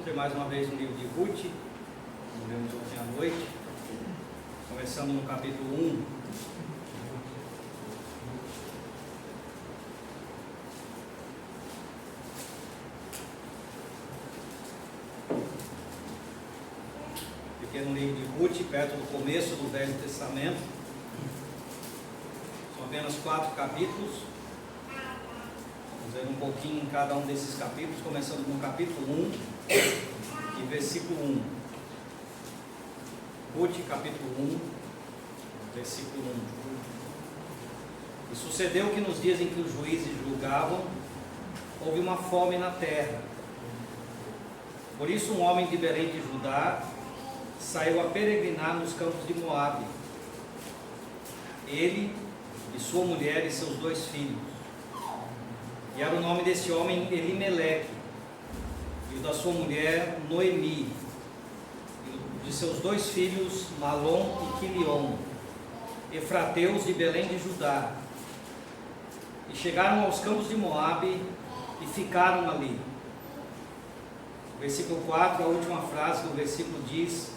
ter mais uma vez no livro de Ruth, como vemos ontem à noite, começando no capítulo 1. Pequeno livro de Ruth, perto do começo do Velho Testamento. São apenas 4 capítulos. Vamos ver um pouquinho em cada um desses capítulos, começando no capítulo 1 e versículo 1. Ruth, capítulo 1, versículo 1. E sucedeu que nos dias em que os juízes julgavam, houve uma fome na terra. Por isso um homem de Belém de Judá saiu a peregrinar nos campos de Moabe, ele e sua mulher e seus 2 filhos. E era o nome desse homem Elimeleque, e o da sua mulher Noemi, e de seus 2 filhos Malom e Quilion, efrateus de Belém de Judá. E chegaram aos campos de Moabe e ficaram ali. Versículo 4, a última frase do versículo diz: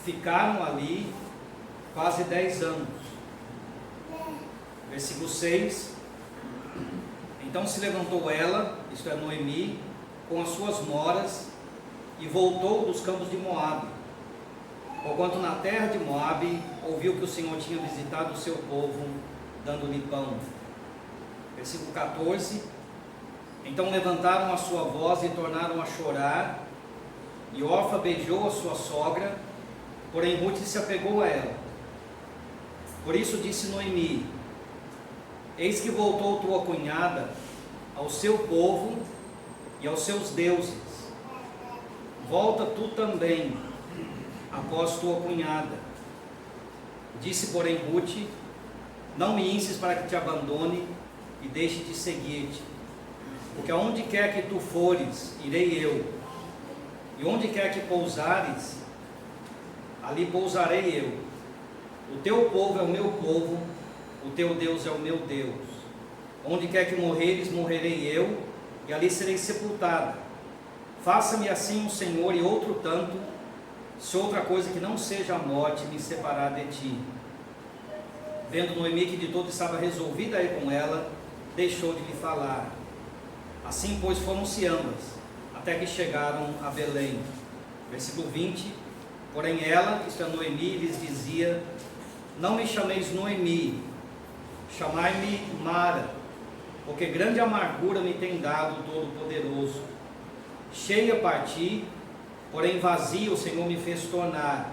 ficaram ali quase 10 anos. Versículo 6: então se levantou ela, isto é Noemi, com as suas noras, e voltou dos campos de Moabe, porquanto na terra de Moabe ouviu que o Senhor tinha visitado o seu povo, dando-lhe pão. Versículo 14: então levantaram a sua voz e tornaram a chorar, e Orfa beijou a sua sogra, porém Ruth se apegou a ela. Por isso disse Noemi: eis que voltou tua cunhada ao seu povo e aos seus deuses. Volta tu também após tua cunhada. Disse, porém, Ruth: não me inses para que te abandone e deixe de seguir-te, porque aonde quer que tu fores, irei eu, e onde quer que pousares, ali pousarei eu. O teu povo é o meu povo, o teu Deus é o meu Deus. Onde quer que morreres, morrerei eu, e ali serei sepultada. Faça-me assim o Senhor e outro tanto, se outra coisa que não seja a morte me separar de ti. Vendo Noemi que de todo estava resolvida a ir com ela, deixou de lhe falar. Assim, pois, foram-se ambas, até que chegaram a Belém. Versículo 20: porém ela, isto é Noemi, lhes dizia: não me chameis Noemi, chamai-me Mara, porque grande amargura me tem dado o Todo-Poderoso. Cheia parti, porém vazia o Senhor me fez tornar.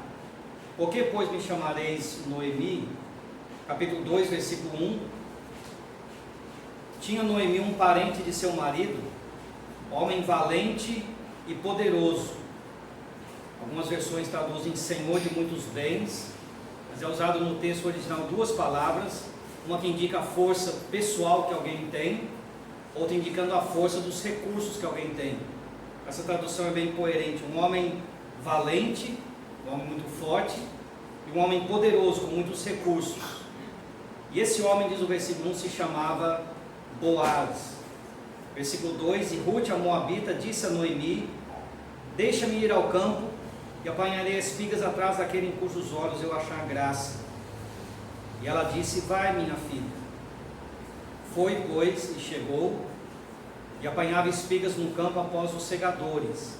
Por que, pois, me chamareis Noemi? Capítulo 2, versículo 1. Tinha Noemi um parente de seu marido, homem valente e poderoso. Algumas versões traduzem Senhor de muitos bens, mas é usado no texto original 2 palavras, uma que indica a força pessoal que alguém tem, outra indicando a força dos recursos que alguém tem. Essa tradução é bem coerente: um homem valente, um homem muito forte, e um homem poderoso, com muitos recursos. E esse homem, diz o versículo 1, se chamava Boaz. Versículo 2: e Ruth, a moabita, disse a Noemi: deixa-me ir ao campo, e apanharei espigas atrás daquele em cujos olhos eu achar graça. E ela disse: vai, minha filha. Foi, pois, e chegou, e apanhava espigas no campo após os segadores.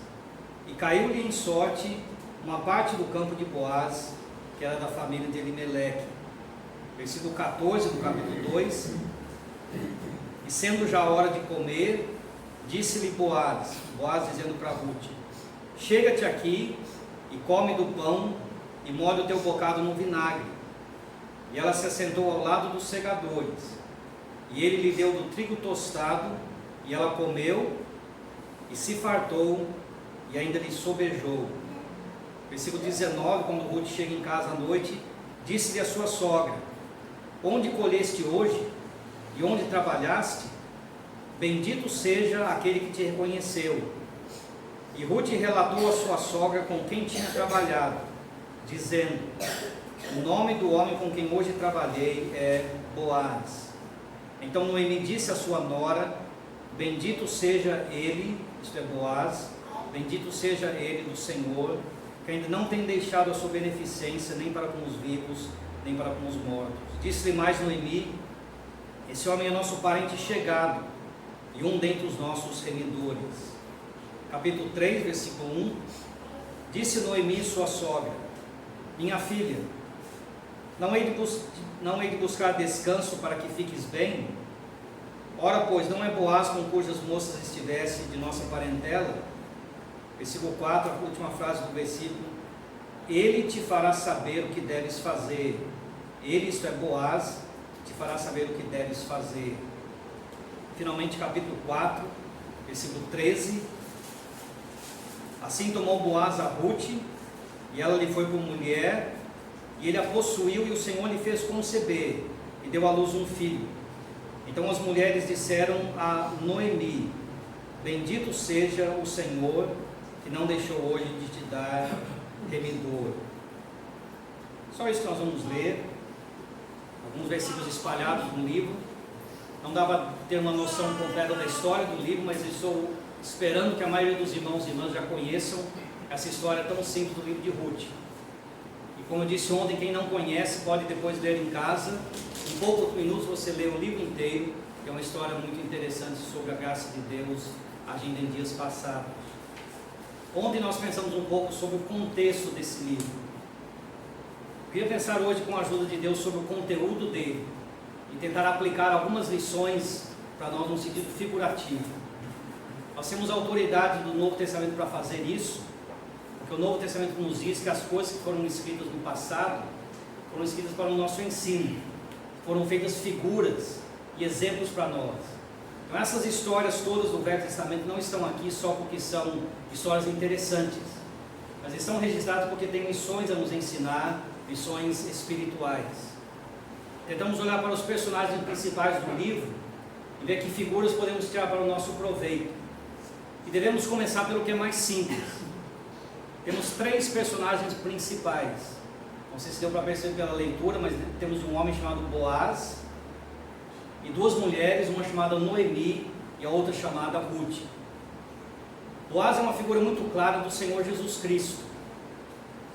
E caiu-lhe em sorte uma parte do campo de Boaz, que era da família de Elimeleque. Versículo 14 do capítulo 2: e sendo já a hora de comer, disse-lhe Boaz dizendo para Ruth: chega-te aqui e come do pão e molha o teu bocado no vinagre. E ela se assentou ao lado dos segadores, e ele lhe deu do trigo tostado, e ela comeu e se fartou, e ainda lhe sobejou. Versículo 19: quando Ruth chega em casa à noite, disse-lhe a sua sogra: onde colheste hoje e onde trabalhaste? Bendito seja aquele que te reconheceu. E Ruth relatou à sua sogra com quem tinha trabalhado, dizendo: o nome do homem com quem hoje trabalhei é Boaz. Então Noemi disse à sua nora: bendito seja ele, isto é Boaz, Bendito seja ele do Senhor, que ainda não tem deixado a sua beneficência nem para com os vivos, nem para com os mortos. Disse-lhe mais Noemi: esse homem é nosso parente chegado e um dentre os nossos remidores. Capítulo 3, versículo 1. Disse Noemi, sua sogra: minha filha, não hei de buscar descanso para que fiques bem? Ora, pois, não é Boaz com cujas moças estivesse de nossa parentela? Versículo 4, a última frase do versículo: ele te fará saber o que deves fazer. Ele, isto é, Boaz, te fará saber o que deves fazer. Finalmente, capítulo 4, versículo 13. Assim tomou Boaz a Ruth, e ela lhe foi por mulher, e ele a possuiu, e o Senhor lhe fez conceber, e deu à luz um filho. Então as mulheres disseram a Noemi: bendito seja o Senhor, que não deixou hoje de te dar remidor. Só isso que nós vamos ler, alguns versículos espalhados no livro. Não dá para ter uma noção completa da história do livro, mas eu estou esperando que a maioria dos irmãos e irmãs já conheçam essa história tão simples do livro de Ruth. E como eu disse ontem, quem não conhece pode depois ler em casa. Em poucos minutos você lê o livro inteiro, que é uma história muito interessante sobre a graça de Deus agindo em dias passados. Ontem nós pensamos um pouco sobre o contexto desse livro. Eu queria pensar hoje, com a ajuda de Deus, sobre o conteúdo dele e tentar aplicar algumas lições para nós no sentido figurativo. Nós temos autoridade do Novo Testamento para fazer isso, porque o Novo Testamento nos diz que as coisas que foram escritas no passado foram escritas para o nosso ensino, foram feitas figuras e exemplos para nós. Então essas histórias todas do Velho Testamento não estão aqui só porque são histórias interessantes, mas estão registradas porque tem lições a nos ensinar, lições espirituais. Tentamos olhar para os personagens principais do livro e ver que figuras podemos tirar para o nosso proveito. E devemos começar pelo que é mais simples. Temos 3 personagens principais. Não sei se deu para perceber pela leitura, mas temos um homem chamado Boaz e 2 mulheres, uma chamada Noemi e a outra chamada Ruth. Boaz é uma figura muito clara do Senhor Jesus Cristo.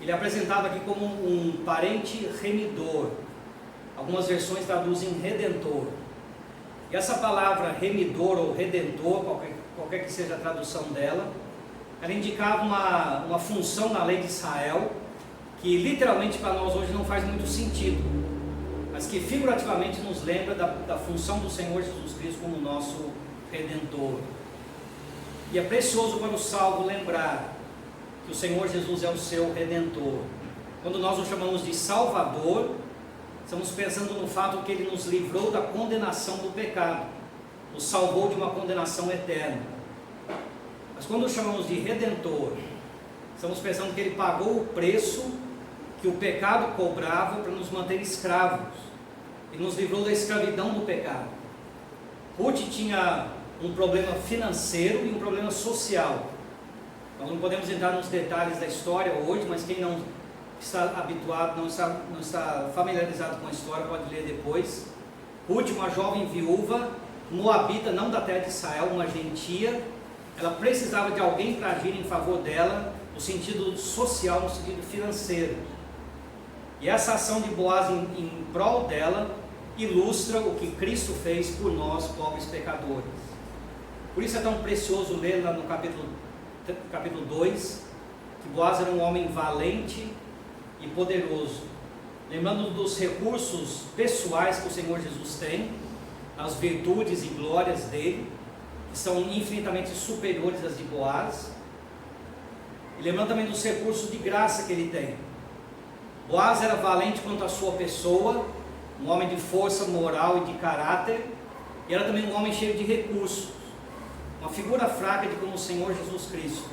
Ele é apresentado aqui como um parente remidor. Algumas versões traduzem redentor. E essa palavra remidor ou redentor, qualquer que seja a tradução dela, ela indicava uma função na lei de Israel que literalmente para nós hoje não faz muito sentido, mas que figurativamente nos lembra da função do Senhor Jesus Cristo como nosso redentor. E é precioso para o salvo lembrar que o Senhor Jesus é o seu redentor. Quando nós o chamamos de Salvador, estamos pensando no fato que Ele nos livrou da condenação do pecado, nos salvou de uma condenação eterna. Mas quando o chamamos de Redentor, estamos pensando que Ele pagou o preço que o pecado cobrava para nos manter escravos, e nos livrou da escravidão do pecado. Ruth tinha um problema financeiro e um problema social. Nós não podemos entrar nos detalhes da história hoje, mas quem não está habituado, não está familiarizado com a história, pode ler depois. Ruth, uma jovem viúva, moabita, não da terra de Israel, uma gentia, ela precisava de alguém para agir em favor dela, no sentido social, no sentido financeiro. E essa ação de Boaz em prol dela ilustra o que Cristo fez por nós, pobres pecadores. Por isso é tão precioso ler lá no capítulo 2, que Boaz era um homem valente e poderoso, lembrando dos recursos pessoais que o Senhor Jesus tem, as virtudes e glórias dele, que são infinitamente superiores às de Boaz, e lembrando também dos recursos de graça que ele tem. Boaz era valente quanto à sua pessoa, um homem de força moral e de caráter, e era também um homem cheio de recursos, uma figura fraca de como o Senhor Jesus Cristo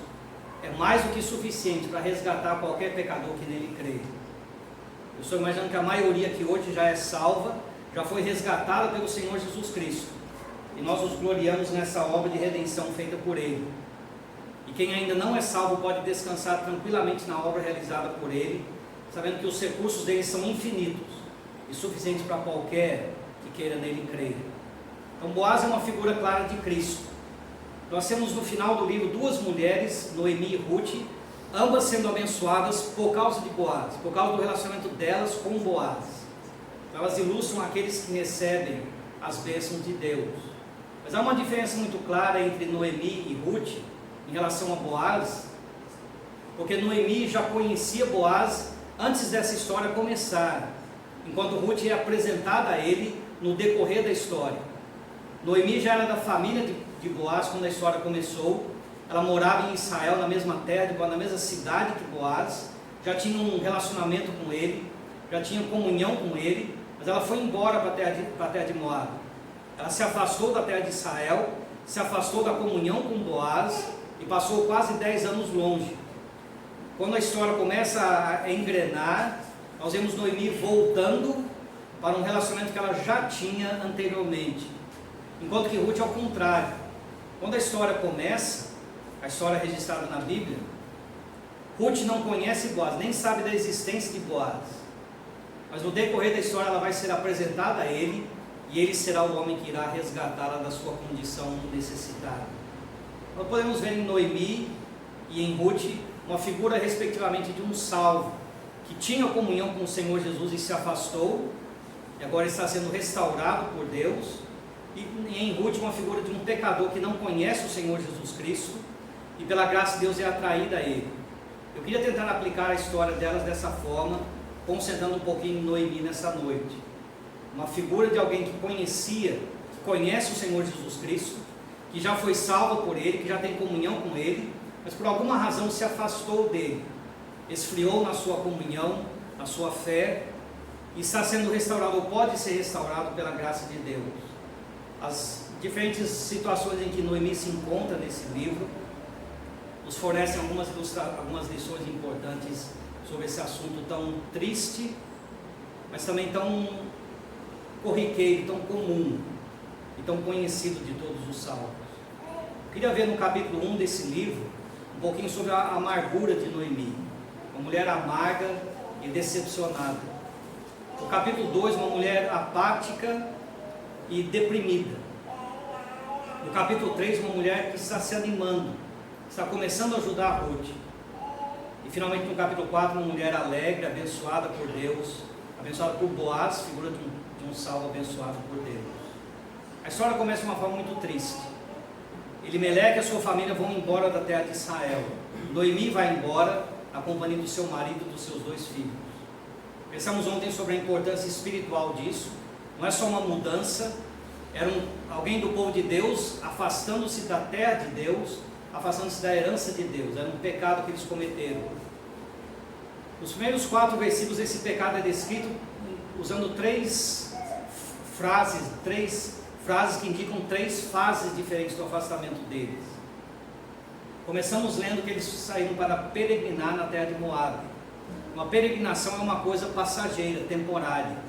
é mais do que suficiente para resgatar qualquer pecador que nele crê. Eu estou imaginando que a maioria que hoje já é salva, já foi resgatada pelo Senhor Jesus Cristo, e nós nos gloriamos nessa obra de redenção feita por Ele. E quem ainda não é salvo pode descansar tranquilamente na obra realizada por Ele, sabendo que os recursos dele são infinitos e suficientes para qualquer que queira nele crer. Então Boaz é uma figura clara de Cristo. nós temos no final do livro duas mulheres, Noemi e Ruth, ambas sendo abençoadas por causa de Boaz, por causa do relacionamento delas com Boaz. Elas ilustram aqueles que recebem as bênçãos de Deus. Mas há uma diferença muito clara entre Noemi e Ruth em relação a Boaz, porque Noemi já conhecia Boaz antes dessa história começar, enquanto Ruth é apresentada a ele no decorrer da história. Noemi já era da família de Boaz quando a história começou. Ela morava em Israel, na mesma terra, na mesma cidade que Boaz, já tinha um relacionamento com ele, já tinha comunhão com ele, mas ela foi embora para a terra de Moab. Ela se afastou da terra de Israel, se afastou da comunhão com Boaz e passou quase 10 anos longe. Quando a história começa a engrenar, nós vemos Noemi voltando para um relacionamento que ela já tinha anteriormente. Enquanto que Ruth é ao contrário. Quando a história começa, a história registrada na Bíblia, Ruth não conhece Boaz, nem sabe da existência de Boaz. Mas no decorrer da história ela vai ser apresentada a ele, e ele será o homem que irá resgatá-la da sua condição necessitada. Nós podemos ver em Noemi e em Ruth uma figura respectivamente de um salvo, que tinha comunhão com o Senhor Jesus e se afastou, e agora está sendo restaurado por Deus. E em Ruth uma figura de um pecador que não conhece o Senhor Jesus Cristo, e pela graça de Deus é atraída a ele. Eu queria tentar aplicar a história delas dessa forma, concentrando um pouquinho em Noemi nessa noite. Uma figura de alguém que conhece o Senhor Jesus Cristo, que já foi salva por ele, que já tem comunhão com ele, mas por alguma razão se afastou dele, esfriou na sua comunhão, na sua fé, e está sendo restaurado, ou pode ser restaurado pela graça de Deus. As diferentes situações em que Noemi se encontra nesse livro nos fornecem algumas lições importantes sobre esse assunto tão triste, mas também tão corriqueiro, tão comum e tão conhecido de todos os salmos. Eu queria ver no capítulo 1 desse livro um pouquinho sobre a amargura de Noemi, uma mulher amarga e decepcionada. No capítulo 2, uma mulher apática e deprimida. No capítulo 3, uma mulher que está se animando, está começando a ajudar a Ruth. E finalmente no capítulo 4, uma mulher alegre, abençoada por Deus, abençoada por Boaz, figura de um salvo abençoado por Deus. A história começa de uma forma muito triste. Elimeleque e a sua família vão embora da terra de Israel. Noemi vai embora, acompanhando seu marido e dos seus 2 filhos. Pensamos ontem sobre a importância espiritual disso. Não é só uma mudança, era alguém do povo de Deus afastando-se da terra de Deus, afastando-se da herança de Deus. Era um pecado que eles cometeram. Nos primeiros 4 versículos esse pecado é descrito usando 3 frases que indicam 3 fases diferentes do afastamento deles. Começamos lendo que eles saíram para peregrinar na terra de Moab. Uma peregrinação é uma coisa passageira, temporária.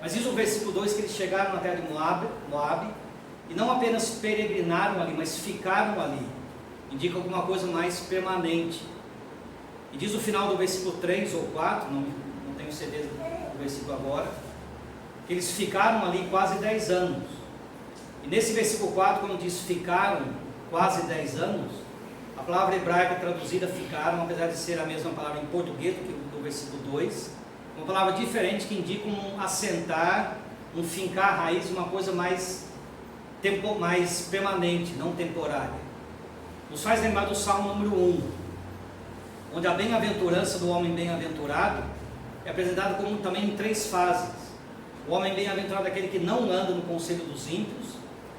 Mas diz o versículo 2 que eles chegaram na terra de Moab e não apenas peregrinaram ali, mas ficaram ali. Indica alguma coisa mais permanente. E diz o final do versículo 3 ou 4, não tenho certeza do versículo agora, que eles ficaram ali quase 10 anos. E nesse versículo 4, quando diz ficaram quase 10 anos, a palavra hebraica traduzida ficaram, apesar de ser a mesma palavra em português do versículo 2, uma palavra diferente que indica um assentar, um fincar a raiz, uma coisa mais permanente, não temporária. Nos faz lembrar do Salmo número 1, onde a bem-aventurança do homem bem-aventurado é apresentada como também em 3 fases. O homem bem-aventurado é aquele que não anda no conselho dos ímpios,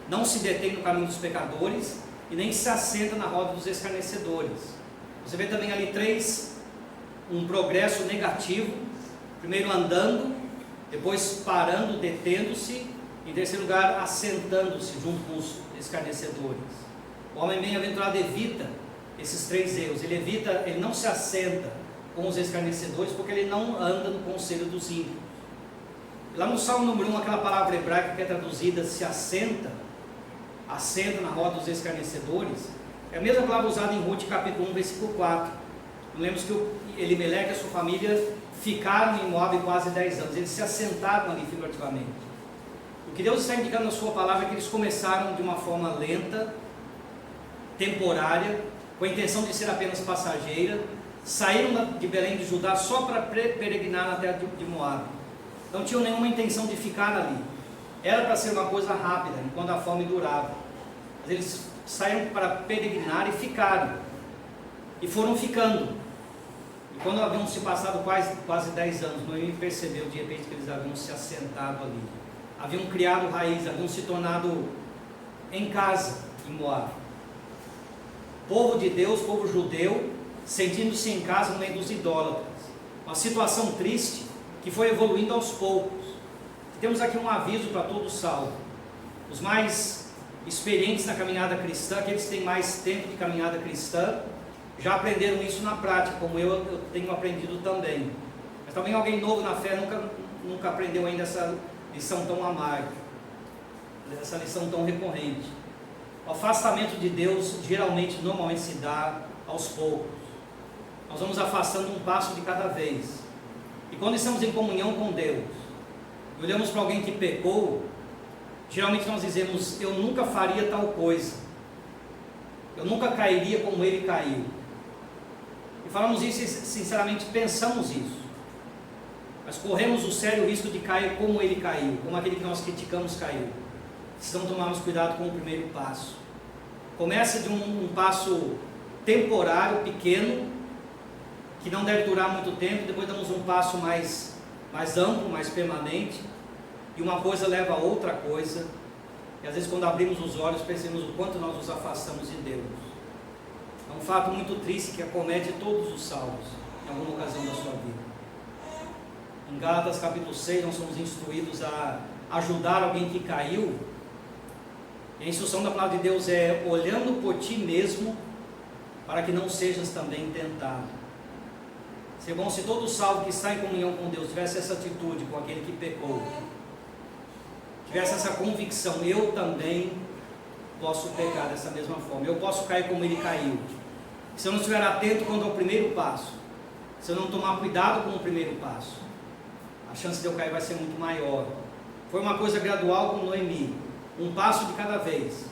não se detém no caminho dos pecadores e nem se assenta na roda dos escarnecedores. Você vê também ali um progresso negativo, primeiro andando, depois parando, detendo-se, em terceiro lugar assentando-se junto com os escarnecedores. O homem bem-aventurado evita esses 3 erros, ele não se assenta com os escarnecedores porque ele não anda no conselho dos ímpios. Lá no Salmo número 1, aquela palavra hebraica que é traduzida se assenta na roda dos escarnecedores, é a mesma palavra usada em Ruth capítulo 1, versículo 4. Lembramos que Elimeleque e a sua família ficaram em Moab quase 10 anos, eles se assentaram ali figurativamente. O que Deus está indicando na sua palavra é que eles começaram de uma forma lenta, temporária, com a intenção de ser apenas passageira, saíram de Belém de Judá só para peregrinar na terra de Moabe. Não tinham nenhuma intenção de ficar ali. Era para ser uma coisa rápida, enquanto a fome durava. Mas eles saíram para peregrinar e ficaram. E foram ficando. E quando haviam se passado quase 10 anos, Noemi percebeu de repente que eles haviam se assentado ali. Haviam criado raiz, haviam se tornado em casa em Moabe. Povo de Deus, povo judeu, sentindo-se em casa no meio dos idólatras. Uma situação triste que foi evoluindo aos poucos. Temos aqui um aviso para todo salvo. Os mais experientes na caminhada cristã, aqueles que têm mais tempo de caminhada cristã, já aprenderam isso na prática, como eu tenho aprendido também. Mas também alguém novo na fé nunca aprendeu ainda essa lição tão amarga, essa lição tão recorrente. O afastamento de Deus normalmente se dá aos poucos. Nós vamos afastando um passo de cada vez. E quando estamos em comunhão com Deus, e olhamos para alguém que pecou, geralmente nós dizemos: eu nunca faria tal coisa, eu nunca cairia como ele caiu. E falamos isso e sinceramente pensamos isso, mas corremos o sério risco de cair como ele caiu, como aquele que nós criticamos caiu. Precisamos tomarmos cuidado com o primeiro passo. Começa de um passo temporário, pequeno, que não deve durar muito tempo. Depois damos um passo mais amplo, mais permanente, e uma coisa leva a outra coisa, e às vezes quando abrimos os olhos percebemos o quanto nós nos afastamos de Deus. É um fato muito triste que acomete todos os salvos em alguma ocasião da sua vida. Em Gálatas capítulo 6 nós somos instruídos a ajudar alguém que caiu, e a instrução da palavra de Deus é: olhando por ti mesmo, para que não sejas também tentado. Seria bom se todo salvo que está em comunhão com Deus tivesse essa atitude com aquele que pecou, tivesse essa convicção: eu também posso pecar dessa mesma forma, eu posso cair como ele caiu. Se eu não estiver atento quanto ao primeiro passo, se eu não tomar cuidado com o primeiro passo, a chance de eu cair vai ser muito maior. Foi uma coisa gradual com Noemi, um passo de cada vez,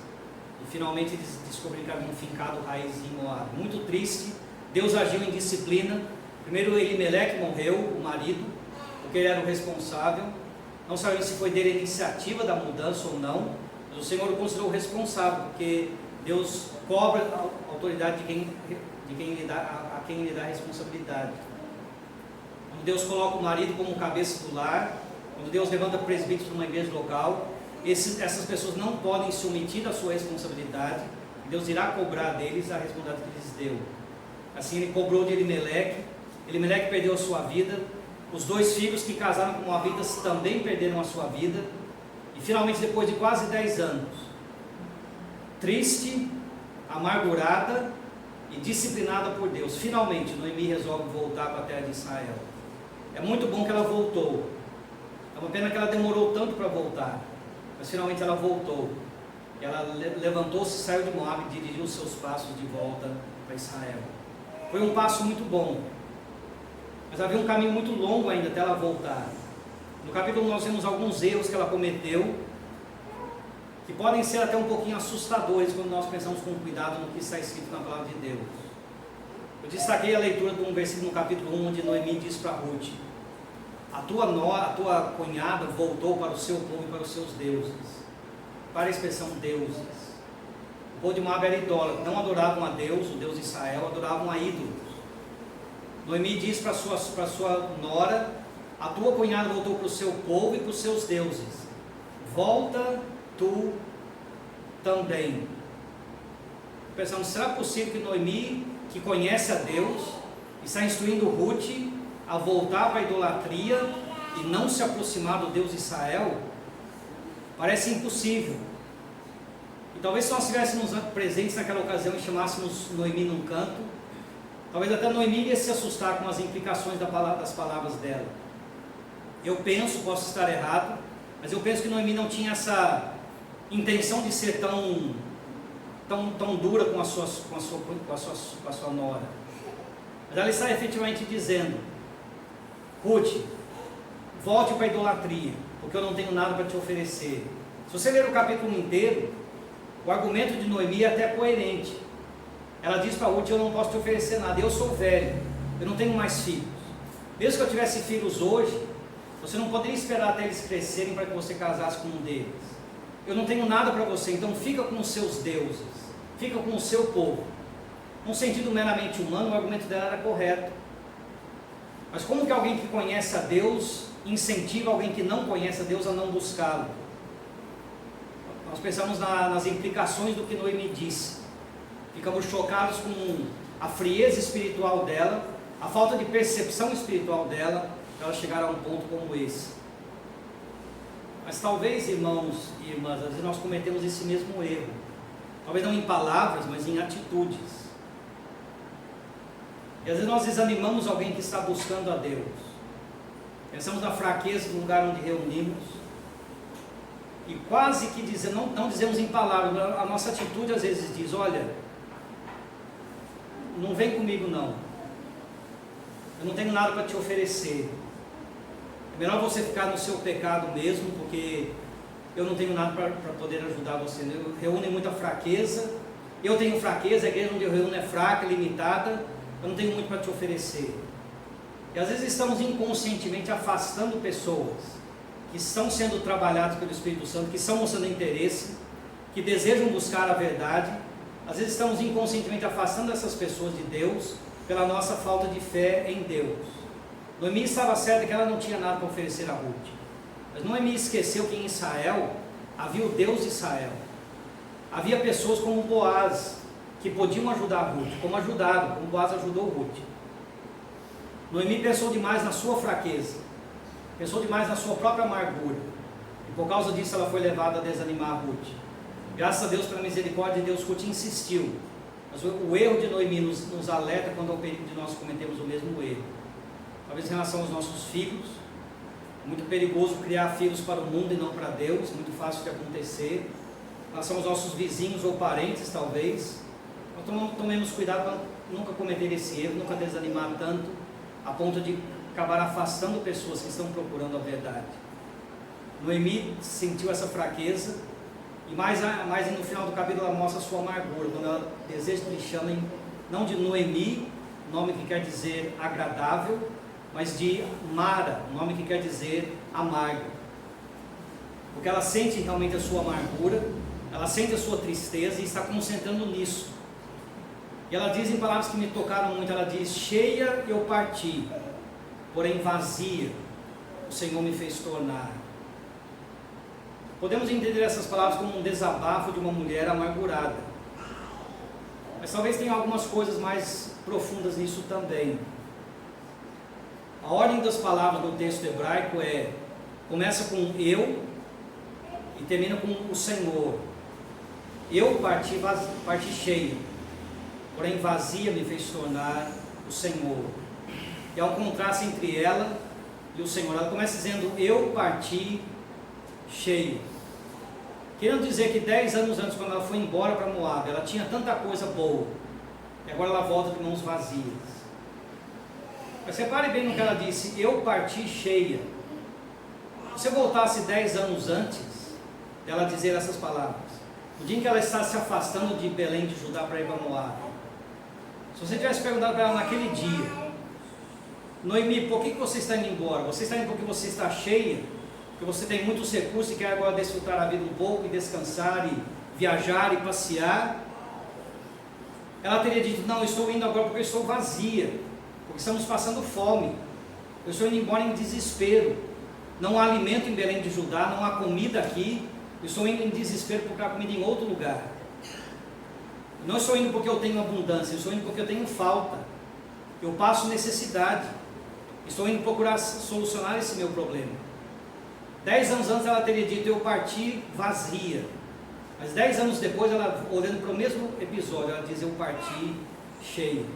e finalmente eles descobriram que haviam fincado raiz em Moabe. Muito triste. Deus agiu em disciplina. Primeiro Elimeleque morreu, o marido, porque ele era o responsável. Não sabemos se foi dele a iniciativa da mudança ou não, mas o Senhor o considerou responsável, porque Deus cobra a autoridade de quem lhe dá a responsabilidade. Quando Deus coloca o marido como cabeça do lar, quando Deus levanta presbíteros para uma igreja local, essas pessoas não podem se omitir da sua responsabilidade. Deus irá cobrar deles a responsabilidade que lhes deu. Assim ele cobrou de Elimeleque. Elimeleque perdeu a sua vida. Os 2 filhos que casaram com Moabitas também perderam a sua vida. E finalmente, depois de quase 10 anos, triste, amargurada e disciplinada por Deus, finalmente Noemi resolve voltar para a terra de Israel. É muito bom que ela voltou. É uma pena que ela demorou tanto para voltar, mas finalmente ela voltou. E ela levantou-se, saiu de Moabe e dirigiu seus passos de volta para Israel. Foi um passo muito bom, mas havia um caminho muito longo ainda até ela voltar. No capítulo nós vemos alguns erros que ela cometeu, que podem ser até um pouquinho assustadores quando nós pensamos com cuidado no que está escrito na palavra de Deus. Eu destaquei a leitura de um versículo no capítulo 1, onde Noemi diz para Ruth: a tua cunhada voltou para o seu povo e para os seus deuses. Para a expressão deuses. O povo de Moabe era idólatra, não adoravam a Deus, o Deus de Israel, adoravam a ídolos. Noemi diz para sua nora: a tua cunhada voltou para o seu povo e para os seus deuses. Volta tu também. Pensamos, será possível que Noemi, que conhece a Deus, está instruindo Ruth a voltar para a idolatria e não se aproximar do Deus de Israel? Parece impossível. E talvez se nós estivéssemos presentes naquela ocasião e chamássemos Noemi num canto, talvez até Noemi ia se assustar com as implicações das palavras dela. Eu penso, posso estar errado, mas eu penso que Noemi não tinha essa intenção de ser tão dura com a sua nora. Mas ela está efetivamente dizendo: Ruth, volte para a idolatria, porque eu não tenho nada para te oferecer. Se você ler o capítulo inteiro, o argumento de Noemi é até coerente. ela diz para Ruth: eu não posso te oferecer nada, eu sou velho, eu não tenho mais filhos. Mesmo que eu tivesse filhos hoje, você não poderia esperar até eles crescerem para que você casasse com um deles. Eu não tenho nada para você, então fica com os seus deuses, fica com o seu povo. Num sentido meramente humano, o argumento dela era correto. Mas como que alguém que conhece a Deus incentiva alguém que não conhece a Deus a não buscá-lo? Nós pensamos nas implicações do que Noemi disse. Ficamos chocados com a frieza espiritual dela, a falta de percepção espiritual dela, para ela chegar a um ponto como esse. Mas talvez, irmãos e irmãs, às vezes nós cometemos esse mesmo erro. Talvez não em palavras, mas em atitudes. E às vezes nós desanimamos alguém que está buscando a Deus. Pensamos na fraqueza do lugar onde reunimos. E quase que não dizemos em palavras, a nossa atitude às vezes diz: olha, não vem comigo não. Eu não tenho nada para te oferecer. É melhor você ficar no seu pecado mesmo, porque eu não tenho nada para poder ajudar você. Eu reúno muita fraqueza. Eu tenho fraqueza, a igreja onde eu reúno é fraca, limitada. Eu não tenho muito para te oferecer. E às vezes estamos inconscientemente afastando pessoas que estão sendo trabalhadas pelo Espírito Santo, que estão mostrando interesse, que desejam buscar a verdade. Às vezes estamos inconscientemente afastando essas pessoas de Deus pela nossa falta de fé em Deus. Noemi estava certa que ela não tinha nada para oferecer a Ruth. Mas Noemi esqueceu que em Israel havia o Deus de Israel. Havia pessoas como Boaz, que podiam ajudar a Ruth, como ajudaram, como Boaz ajudou Ruth. Noemi pensou demais na sua fraqueza, pensou demais na sua própria amargura, e por causa disso ela foi levada a desanimar a Ruth. Graças a Deus, pela misericórdia de Deus, Ruth insistiu. Mas o erro de Noemi nos alerta quando é o perigo de nós cometermos o mesmo erro. Talvez em relação aos nossos filhos, é muito perigoso criar filhos para o mundo e não para Deus, muito fácil de acontecer. Em relação aos nossos vizinhos ou parentes, talvez, nós tomemos cuidado para nunca cometer esse erro, nunca desanimar tanto, a ponto de acabar afastando pessoas que estão procurando a verdade. Noemi sentiu essa fraqueza, e mais no final do capítulo ela mostra a sua amargura, quando ela deseja que lhe chamem, não de Noemi, nome que quer dizer agradável, mas de Mara, nome que quer dizer amargo. Porque ela sente realmente a sua amargura, ela sente a sua tristeza e está concentrando nisso. E ela diz em palavras que me tocaram muito, ela diz: cheia eu parti, porém vazia o Senhor me fez tornar. Podemos entender essas palavras como um desabafo de uma mulher amargurada. Mas talvez tenha algumas coisas mais profundas nisso também. A ordem das palavras no texto hebraico começa com eu e termina com o Senhor. Eu parti cheio, porém vazia me fez tornar o Senhor. E há um contraste entre ela e o Senhor. Ela começa dizendo: eu parti cheio. Querendo dizer que 10 anos antes, quando ela foi embora para Moab, ela tinha tanta coisa boa, e agora ela volta de mãos vazias. Mas repare bem no que ela disse: eu parti cheia. Se você voltasse 10 anos antes dela dizer essas palavras, no dia em que ela está se afastando de Belém de Judá para ir para Moab, se você tivesse perguntado para ela naquele dia: Noemi, por que você está indo embora? Você está indo porque você está cheia? Porque você tem muitos recursos e quer agora desfrutar a vida um pouco e descansar e viajar e passear? Ela teria dito: não, eu estou indo agora porque eu estou vazia, porque estamos passando fome, eu estou indo embora em desespero, não há alimento em Belém de Judá, não há comida aqui, eu estou indo em desespero porque há comida em outro lugar. Não estou indo porque eu tenho abundância, eu estou indo porque eu tenho falta, eu passo necessidade, estou indo procurar solucionar esse meu problema. 10 anos antes ela teria dito: eu parti vazia. Mas 10 anos depois, ela, olhando para o mesmo episódio, ela diz: eu parti cheio.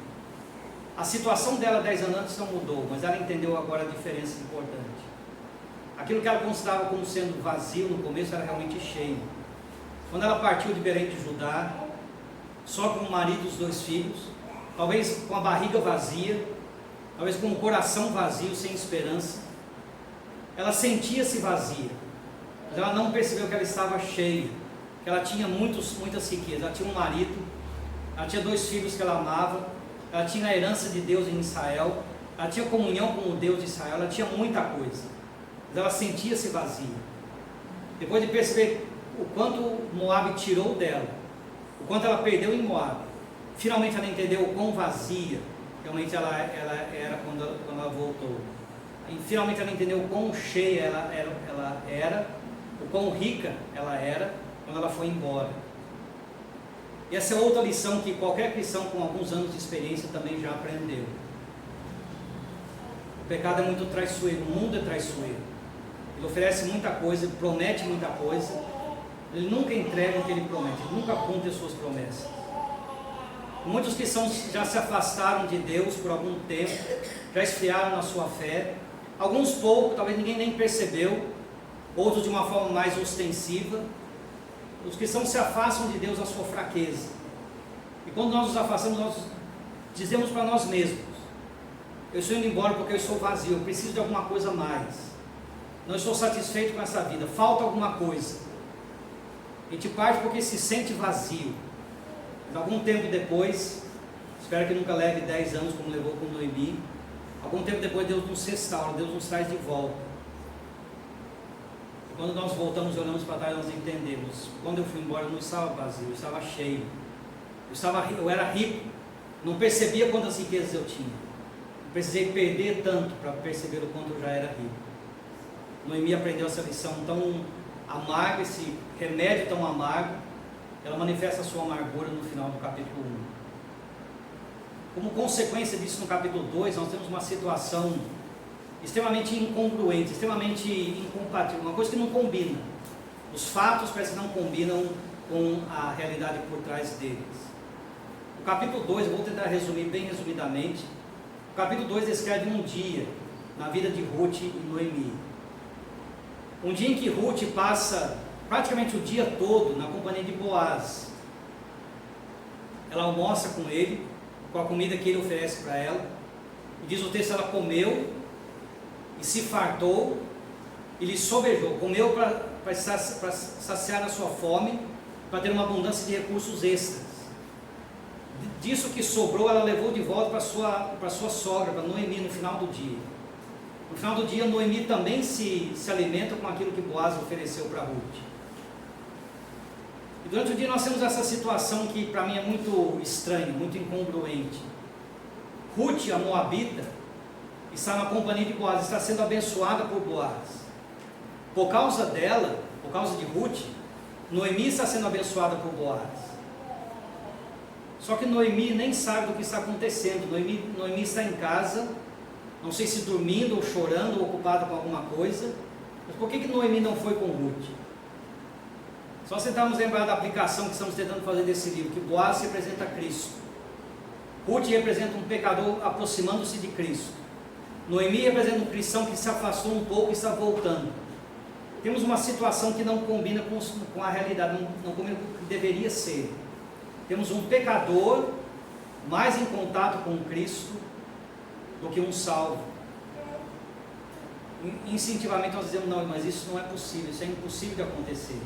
A situação dela 10 anos antes não mudou, mas ela entendeu agora a diferença importante. Aquilo que ela considerava como sendo vazio no começo era realmente cheio. Quando ela partiu de Belém de Judá, só com o marido e os 2 filhos, talvez com a barriga vazia, talvez com o coração vazio, sem esperança, ela sentia-se vazia, mas ela não percebeu que ela estava cheia, que ela tinha muitas riquezas. Ela tinha um marido, ela tinha 2 filhos que ela amava, ela tinha a herança de Deus em Israel, ela tinha comunhão com o Deus de Israel, ela tinha muita coisa, mas ela sentia-se vazia. Depois de perceber o quanto Moabe tirou dela, o quanto ela perdeu em Moabe, finalmente ela entendeu o quão vazia realmente ela era quando ela voltou. E finalmente ela entendeu o quão cheia ela era, o quão rica ela era quando ela foi embora. E essa é outra lição que qualquer cristão com alguns anos de experiência também já aprendeu. O pecado é muito traiçoeiro, o mundo é traiçoeiro. Ele oferece muita coisa, ele promete muita coisa, ele nunca entrega o que ele promete, ele nunca cumpre as suas promessas. Muitos cristãos já se afastaram de Deus por algum tempo, já esfriaram na sua fé, alguns pouco, talvez ninguém nem percebeu, outros de uma forma mais ostensiva. Os cristãos se afastam de Deus na sua fraqueza, e quando nós nos afastamos, nós dizemos para nós mesmos: eu estou indo embora porque eu estou vazio, eu preciso de alguma coisa a mais, não estou satisfeito com essa vida, falta alguma coisa. A gente parte porque se sente vazio, mas algum tempo depois, espero que nunca leve 10 anos como levou com Noemi, algum tempo depois Deus nos restaura, Deus nos traz de volta. E quando nós voltamos e olhamos para trás, nós entendemos: quando eu fui embora eu não estava vazio, eu estava cheio, eu era rico, não percebia quantas riquezas eu tinha, não precisei perder tanto para perceber o quanto eu já era rico. Noemi aprendeu essa lição tão amarga, esse remédio tão amargo. Ela manifesta a sua amargura no final do capítulo 1. Como consequência disso, no capítulo 2, nós temos uma situação extremamente incongruente, extremamente incompatível, uma coisa que não combina. Os fatos parece que não combinam com a realidade por trás deles. O capítulo 2, eu vou tentar resumir bem resumidamente. O capítulo 2 descreve um dia na vida de Ruth e Noemi. Um dia em que Ruth passa praticamente o dia todo na companhia de Boaz. Ela almoça com ele, com a comida que ele oferece para ela, e diz o texto: ela comeu e se fartou e lhe sobejou, comeu para saciar a sua fome, para ter uma abundância de recursos extras. Disso que sobrou, ela levou de volta para sua sogra, para Noemi, no final do dia. No final do dia, Noemi também se alimenta com aquilo que Boaz ofereceu para Ruth. E durante o dia nós temos essa situação que para mim é muito estranha, muito incongruente. Ruth, a moabita, está na companhia de Boaz, está sendo abençoada por Boaz. Por causa dela, por causa de Ruth, Noemi está sendo abençoada por Boaz. Só que Noemi nem sabe do que está acontecendo. Noemi está em casa, não sei se dormindo ou chorando ou ocupada com alguma coisa. Mas por que Noemi não foi com Ruth? Só tentarmos lembrar da aplicação que estamos tentando fazer desse livro, que Boaz representa Cristo, Ruth representa um pecador aproximando-se de Cristo, Noemi representa um cristão que se afastou um pouco e está voltando. Temos uma situação que não combina com a realidade, não combina com o que deveria ser. Temos um pecador mais em contato com Cristo do que um salvo. Instintivamente nós dizemos: não, mas isso não é possível, isso é impossível de acontecer.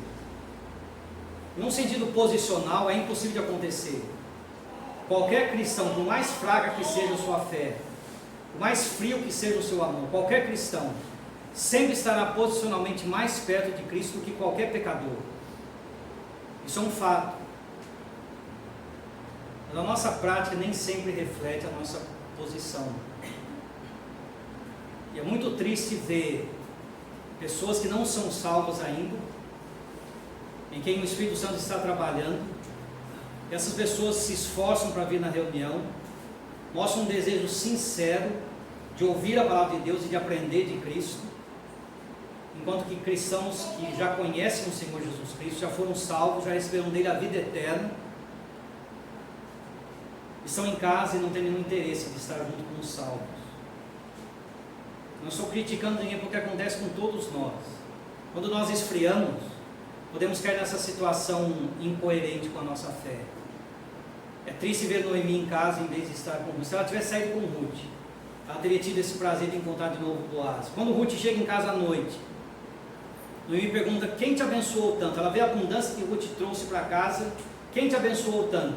Num sentido posicional, é impossível de acontecer. Qualquer cristão, por mais fraca que seja a sua fé, por mais frio que seja o seu amor, qualquer cristão sempre estará posicionalmente mais perto de Cristo do que qualquer pecador. Isso é um fato. Mas a nossa prática nem sempre reflete a nossa posição. E é muito triste ver pessoas que não são salvas ainda, em quem o Espírito Santo está trabalhando. Essas pessoas se esforçam para vir na reunião, mostram um desejo sincero de ouvir a palavra de Deus e de aprender de Cristo, enquanto que cristãos que já conhecem o Senhor Jesus Cristo, já foram salvos, já receberam dele a vida eterna, estão em casa e não têm nenhum interesse de estar junto com os salvos. Não estou criticando ninguém, porque acontece com todos nós. Quando nós esfriamos, podemos cair nessa situação incoerente com a nossa fé. É triste ver Noemi em casa em vez de estar com Ruth. Se ela tivesse saído com Ruth, ela teria tido esse prazer de encontrar de novo Boaz. Quando Ruth chega em casa à noite, Noemi pergunta: quem te abençoou tanto? Ela vê a abundância que Ruth trouxe para casa. Quem te abençoou tanto?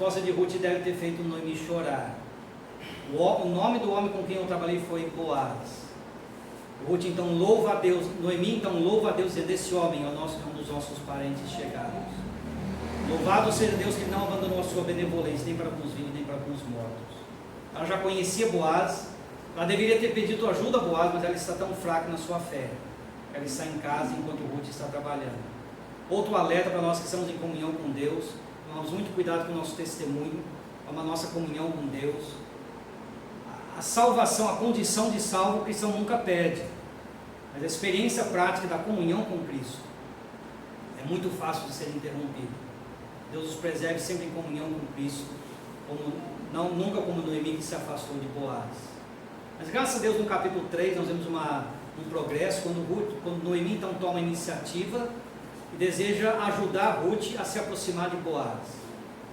resposta de Ruth deve ter feito Noemi chorar. O nome do homem com quem eu trabalhei foi Boaz. Ruth então louva a Deus, Noemi então louva a Deus, dizendo: esse homem é um dos nossos parentes chegados. Louvado seja Deus que não abandonou a sua benevolência, nem para com os vivos, nem para com os mortos. Ela já conhecia Boaz, ela deveria ter pedido ajuda a Boaz, mas ela está tão fraca na sua fé. Ela está em casa enquanto Ruth está trabalhando. Outro alerta para nós que estamos em comunhão com Deus: tomamos muito cuidado com o nosso testemunho, com a nossa comunhão com Deus. A salvação, a condição de salvo, o cristão nunca perde, mas a experiência prática da comunhão com Cristo é muito fácil de ser interrompida. Deus nos preserve sempre em comunhão com Cristo, nunca como Noemi, que se afastou de Boaz. Mas graças a Deus, no capítulo 3 nós vemos um progresso, quando Noemi então toma a iniciativa e deseja ajudar Ruth a se aproximar de Boaz.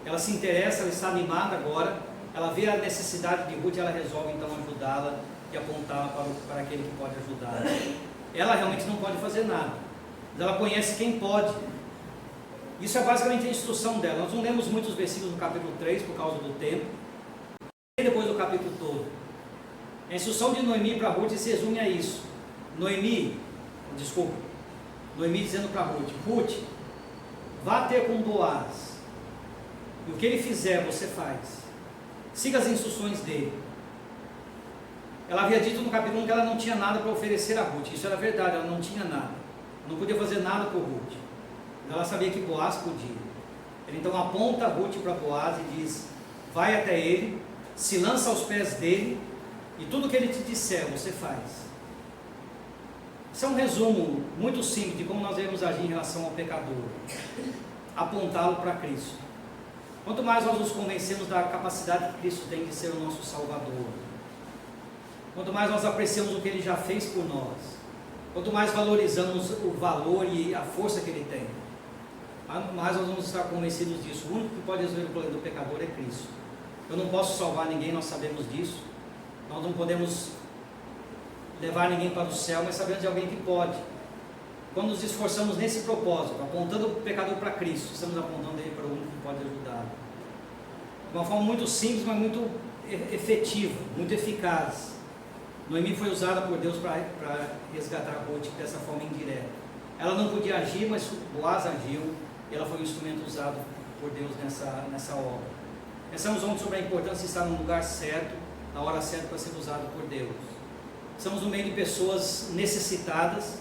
Ela se interessa, ela está animada agora, ela vê a necessidade de Ruth e ela resolve então ajudá-la e apontá-la para aquele que pode ajudá-la. Ela realmente não pode fazer nada, mas ela conhece quem pode. Isso é basicamente a instrução dela. Nós não lemos muitos versículos no capítulo 3 por causa do tempo, e depois do capítulo todo. A instrução de Noemi para Ruth se resume a isso. Noemi dizendo para Ruth: Ruth, vá ter com Boaz, e o que ele fizer você faz. Siga as instruções dele. Ela havia dito no capítulo 1 que ela não tinha nada para oferecer a Ruth. Isso era verdade, ela não tinha nada. Não podia fazer nada por Ruth. Ela sabia que Boaz podia. Ele então aponta Ruth para Boaz e diz: vai até ele, se lança aos pés dele, e tudo que ele te disser você faz. Isso é um resumo muito simples de como nós devemos agir em relação ao pecador: apontá-lo para Cristo. Quanto mais nós nos convencemos da capacidade que Cristo tem de ser o nosso Salvador, quanto mais nós apreciamos o que Ele já fez por nós, quanto mais valorizamos o valor e a força que Ele tem, mais nós vamos estar convencidos disso. O único que pode resolver o problema do pecador é Cristo. Eu não posso salvar ninguém, nós sabemos disso. Nós não podemos levar ninguém para o céu, mas sabemos de alguém que pode. Quando nos esforçamos nesse propósito, apontando o pecador para Cristo, estamos apontando ele para o único que pode ajudá-lo. De uma forma muito simples, mas muito efetiva, muito eficaz. Noemi foi usada por Deus para resgatar Ruth dessa forma indireta. Ela não podia agir, mas Boaz agiu, e ela foi um instrumento usado por Deus nessa obra. Pensamos ontem sobre a importância de estar no lugar certo, na hora certa, para ser usado por Deus. Estamos no meio de pessoas necessitadas,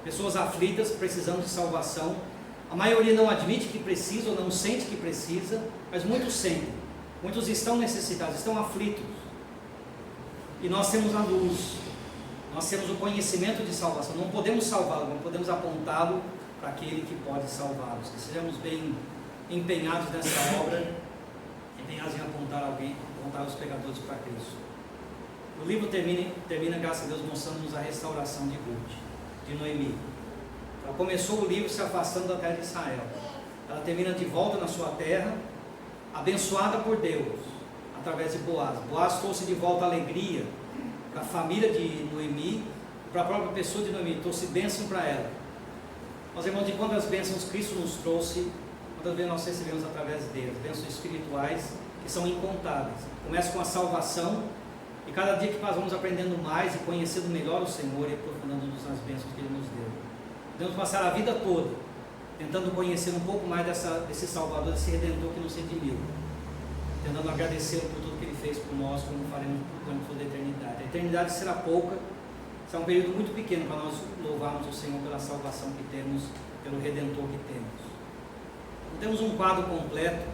pessoas aflitas, precisando de salvação. A maioria não admite que precisa ou não sente que precisa, mas muitos sentem. Muitos estão necessitados, estão aflitos. E nós temos a luz, nós temos o conhecimento de salvação. Não podemos salvá-lo, não podemos apontá-lo para aquele que pode salvá-los. Que sejamos bem empenhados nessa obra, empenhados em apontar os pecadores para Cristo. O livro termina, graças a Deus, mostrando-nos a restauração de Ruth, de Noemi. Ela começou o livro se afastando da terra de Israel. Ela termina de volta na sua terra, abençoada por Deus, através de Boaz. Boaz trouxe de volta alegria para a família de Noemi, para a própria pessoa de Noemi, trouxe bênção para ela. Nós irmãos, de quantas bênçãos Cristo nos trouxe, quantas vezes nós recebemos através dele, bênçãos espirituais que são incontáveis. Começa com a salvação, e cada dia que nós vamos aprendendo mais e conhecendo melhor o Senhor e aprofundando-nos nas bênçãos que Ele nos deu. Podemos passar a vida toda tentando conhecer um pouco mais desse Salvador, desse Redentor que nos redimiu, tentando agradecê-lo por tudo que Ele fez por nós, como faremos durante toda a eternidade. A eternidade será pouca, será um período muito pequeno para nós louvarmos o Senhor pela salvação que temos, pelo Redentor que temos. Então, temos um quadro completo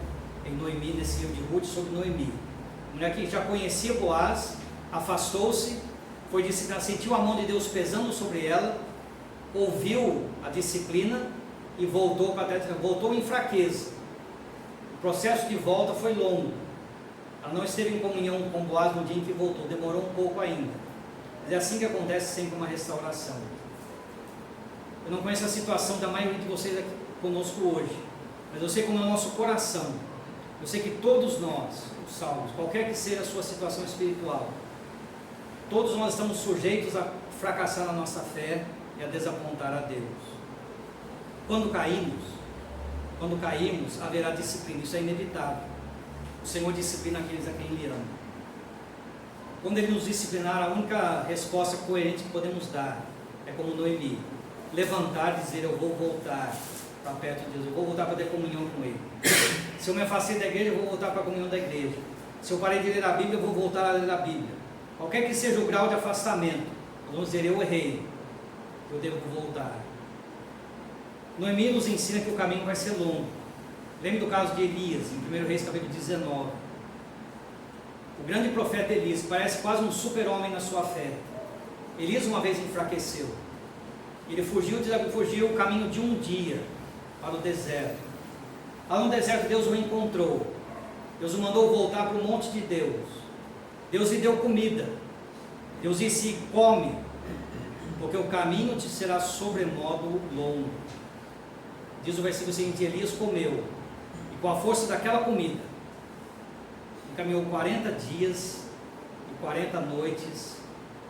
em Noemi, nesse livro de Ruth, sobre Noemi. Mulher que já conhecia Boaz, afastou-se, foi disciplinada, sentiu a mão de Deus pesando sobre ela, ouviu a disciplina e voltou para a terra, voltou em fraqueza. O processo de volta foi longo. Ela não esteve em comunhão com Boaz no dia em que voltou, demorou um pouco ainda. Mas é assim que acontece sempre uma restauração. Eu não conheço a situação da maioria de vocês aqui conosco hoje, mas eu sei como é o nosso coração. Eu sei que todos nós, os salvos, qualquer que seja a sua situação espiritual, todos nós estamos sujeitos a fracassar na nossa fé e a desapontar a Deus. Quando caímos, haverá disciplina, isso é inevitável. o Senhor disciplina aqueles a quem Ele ama. Quando Ele nos disciplinar, a única resposta coerente que podemos dar é como Noemi: levantar e dizer: eu vou voltar para perto de Deus, eu vou voltar para ter comunhão com Ele. Se eu me afastei da igreja, eu vou voltar para a comunhão da igreja. Se eu parei de ler a Bíblia, eu vou voltar a ler a Bíblia. Qualquer que seja o grau de afastamento, nós vamos dizer: eu errei, eu devo voltar. Noemi nos ensina que o caminho vai ser longo. Lembre do caso de Elias, em 1 Reis capítulo 19. O grande profeta Elias, que parece quase um super-homem na sua fé. Elias uma vez enfraqueceu. Ele fugiu o caminho de um dia para o deserto. Lá no deserto Deus o encontrou. Deus o mandou voltar para o monte de Deus. Deus lhe deu comida. Deus disse: come, porque o caminho te será sobremodo longo. Diz o versículo seguinte: Elias comeu, e com a força daquela comida, caminhou 40 dias e 40 noites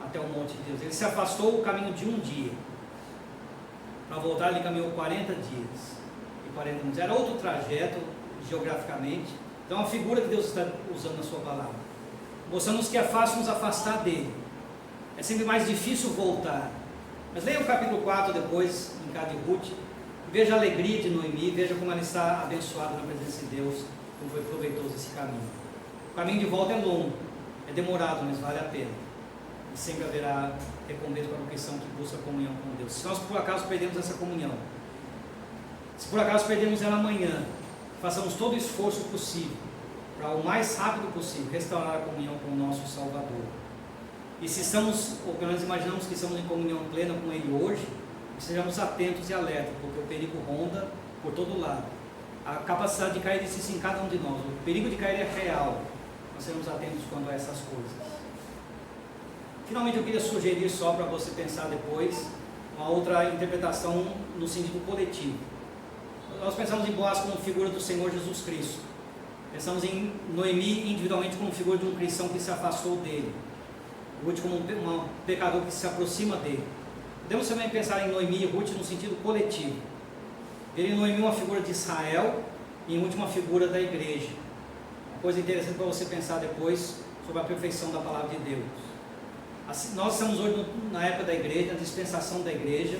até o monte de Deus. Ele se afastou o caminho de um dia. Para voltar, ele caminhou 40 dias e 40 noites. Era outro trajeto, geograficamente. Então, é uma figura que Deus está usando na sua palavra, mostrando-nos que é fácil nos afastar dele. É sempre mais difícil voltar. Mas leia o capítulo 4 depois, em casa de Ruth, veja a alegria de Noemi, veja como ela está abençoada na presença de Deus, como foi proveitoso esse caminho. O caminho de volta é longo, é demorado, mas vale a pena. E sempre haverá recompensa para o cristão que busca comunhão com Deus. Se nós por acaso perdemos essa comunhão, se por acaso perdemos ela amanhã, façamos todo o esforço possível para o mais rápido possível restaurar a comunhão com o nosso Salvador. E se estamos, ou pelo menos imaginamos que estamos em comunhão plena com Ele hoje, sejamos atentos e alertas, porque o perigo ronda por todo lado. A capacidade de cair existe em cada um de nós. O perigo de cair é real. Nós seremos atentos quanto a essas coisas. Finalmente, eu queria sugerir só para você pensar depois uma outra interpretação no sentido coletivo. Nós pensamos em Boaz como figura do Senhor Jesus Cristo. Pensamos em Noemi individualmente como figura de um cristão que se afastou dele. Ruth como um pecador que se aproxima dele. Podemos também pensar em Noemi e Ruth no sentido coletivo. Ver em Noemi uma figura de Israel e em Ruth uma figura da igreja. Uma coisa interessante para você pensar depois sobre a perfeição da palavra de Deus. Assim, nós estamos hoje na época da igreja, na dispensação da igreja,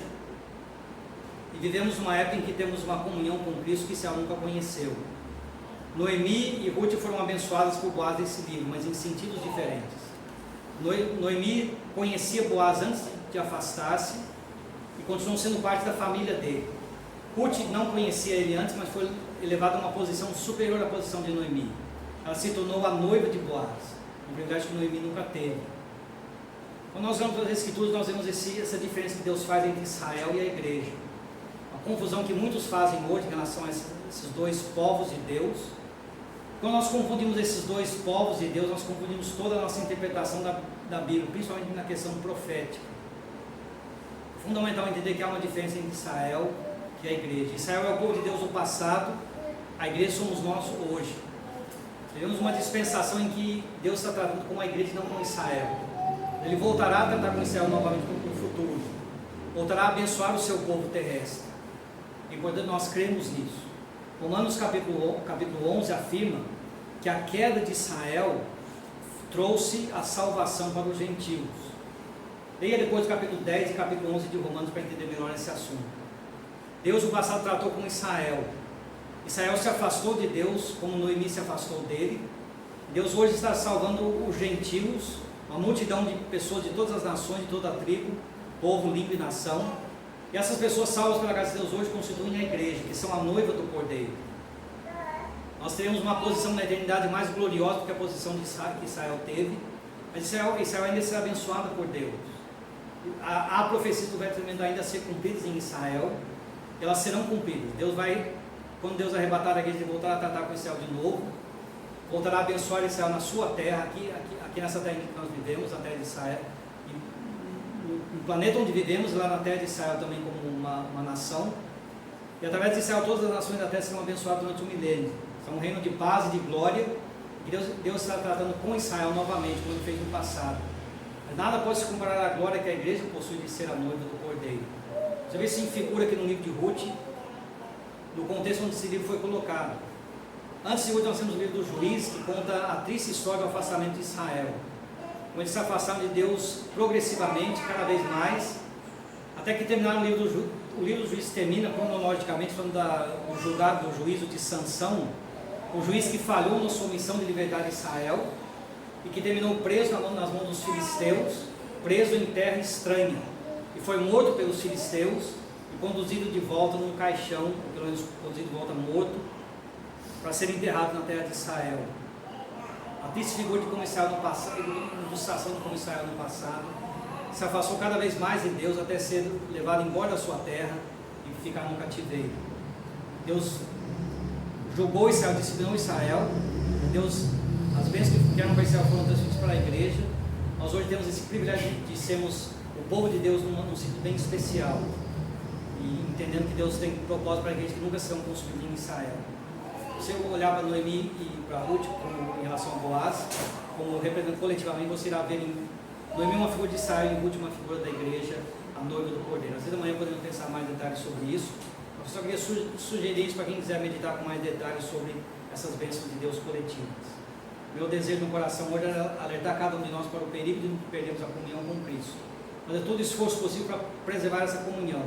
e vivemos uma época em que temos uma comunhão com Cristo que Israel nunca conheceu. Noemi e Ruth foram abençoadas por Boaz nesse livro, mas em sentidos diferentes. Noemi conhecia Boaz antes de afastar-se e continuou sendo parte da família dele. Ruth não conhecia ele antes, mas foi elevada a uma posição superior à posição de Noemi. Ela se tornou a noiva de Boaz, uma privilégio que Noemi nunca teve. Quando nós vamos para as Escrituras, nós vemos essa diferença que Deus faz entre Israel e a igreja. A confusão que muitos fazem hoje em relação a esses dois povos de Deus. Quando nós confundimos esses dois povos de Deus, nós confundimos toda a nossa interpretação da Bíblia, principalmente na questão profética. É fundamental entender que há uma diferença entre Israel e a igreja. Israel é o povo de Deus do passado, a igreja somos nós hoje. Vivemos uma dispensação em que Deus está tratando com a igreja e não com Israel. Ele voltará a tratar com Israel novamente no futuro. Voltará a abençoar o seu povo terrestre. É importante nós cremos nisso. Romanos capítulo 11 afirma que a queda de Israel trouxe a salvação para os gentios. Leia depois o capítulo 10 e capítulo 11 de Romanos para entender melhor esse assunto. Deus no passado tratou com Israel. Israel se afastou de Deus, como Noemi se afastou dele. Deus hoje está salvando os gentios, uma multidão de pessoas de todas as nações, de toda a tribo, povo, língua e nação. E essas pessoas salvas pela graça de Deus hoje constituem a igreja, que são a noiva do Cordeiro. Nós teremos uma posição na eternidade mais gloriosa do que a posição que Israel teve. Mas Israel ainda será abençoada por Deus. Há profecias do Velho Testamento ainda a ser cumpridas em Israel. Elas serão cumpridas. Deus vai, quando Deus arrebatar a igreja e voltar a tratar com Israel de novo, voltará a abençoar Israel na sua terra, aqui nessa terra que nós vivemos, a terra de Israel. No planeta onde vivemos, lá na terra de Israel também como uma nação. E através de Israel todas as nações da terra serão abençoadas durante o milênio. É um reino de paz e de glória. E Deus está tratando com Israel novamente, como ele fez no passado. Mas nada pode se comparar à glória que a igreja possui de ser a noiva do Cordeiro. Você vê isso em figura aqui no livro de Ruth, no contexto onde esse livro foi colocado. Antes de hoje nós temos o livro do Juiz, que conta a triste história do afastamento de Israel, como eles se afastaram de Deus progressivamente, cada vez mais, até que terminaram o livro do Juiz termina cronologicamente falando do julgado, do juízo de Sansão, o juiz que falhou na sua missão de libertar Israel e que terminou preso nas mãos dos filisteus, preso em terra estranha, e foi morto pelos filisteus e conduzido de volta num caixão, ou pelo menos conduzido de volta morto, para ser enterrado na terra de Israel. A triste figura de como Israel no passado, ilustração de como Israel no passado, se afastou cada vez mais de Deus até ser levado embora da sua terra e ficar no cativeiro. Deus julgou Israel, disciplinou Israel. Deus, as bênçãos que eram para Israel foram transferidas para a igreja. Nós hoje temos esse privilégio de sermos o povo de Deus num sentido bem especial, e entendendo que Deus tem propósito para a igreja que nunca serão consumidos em Israel. Se eu olhar para Noemi e para Ruth em relação a Boaz, como representando coletivamente, você irá ver em Noemi uma figura de Israel e em Ruth uma figura da igreja, a noiva do Cordeiro. Às vezes amanhã podemos pensar mais detalhes sobre isso. Eu só queria sugerir isso para quem quiser meditar com mais detalhes sobre essas bênçãos de Deus coletivas. Meu desejo no coração hoje é alertar cada um de nós para o perigo de perdermos a comunhão com Cristo. Fazer todo o esforço possível para preservar essa comunhão.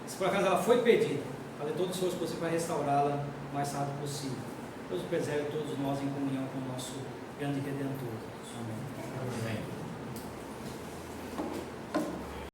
Se por acaso ela foi perdida, fazer todo o esforço possível para restaurá-la o mais rápido possível. Deus preserve todos nós em comunhão com o nosso grande Redentor. Amém.